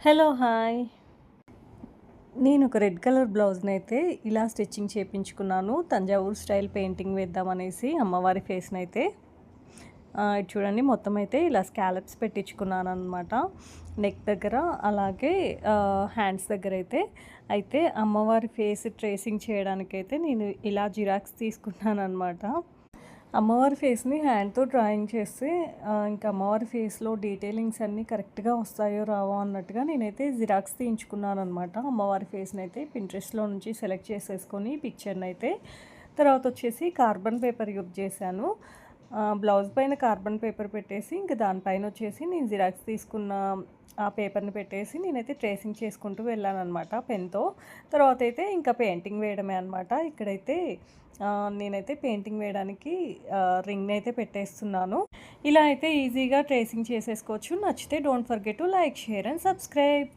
Hello hi. నేను ఒక red colour బ్లౌజ్‌నైతే ఇలా స్టిచ్చింగ్ చేపించుకున్నాను. తంజావూరు స్టైల్ పెయింటింగ్ వేద్దామనేసి అమ్మవారి ఫేస్‌నైతే. ఇది చూడండి మొత్తం అయితే ఇలా స్కాలప్స్ పెట్టించుకున్నాననమాట. నెక్ దగ్గర అలాగే హ్యాండ్స్ దగ్గరైతే. అయితే అమ్మవారి ఫేస్ ట్రేసింగ్ చేయడానికైతే నేను ఇలా జిరాక్స్ తీసుకున్నాననమాట. అమ్మవారి ఫేస్‌ని హ్యాండ్‌తో డ్రాయింగ్ చేస్తే ఇంకా అమ్మవారి ఫేస్‌లో డీటెయిలింగ్స్ అన్నీ కరెక్ట్‌గా వస్తాయో రావో అన్నట్టుగా నేనైతే జిరాక్స్ తీయించుకున్నాననమాట. అమ్మవారి ఫేస్‌నైతే పింట్రెస్ట్‌లో నుంచి సెలెక్ట్ చేసేసుకొని పిక్చర్‌నైతే తర్వాత వచ్చేసి కార్బన్ పేపర్ యూజ్ చేశాను. బ్లౌజ్ పైన కార్బన్ పేపర్ పెట్టేసి ఇంక దానిపైన వచ్చేసి నేను జిరాక్స్ తీసుకున్న ఆ పేపర్‌ని పెట్టేసి నేనైతే ట్రేసింగ్ చేసుకుంటూ వెళ్ళాననమాట పెన్‌తో. తర్వాతైతే ఇంకా పెయింటింగ్ వేయడమే అనమాట. ఇక్కడైతే నేనైతే పెయింటింగ్ వేయడానికి రింగ్‌నైతే పెట్టేస్తున్నాను. ఇలా అయితే ఈజీగా ట్రేసింగ్ చేసేసుకోవచ్చు. నచ్చితే don't forget to like, share and subscribe.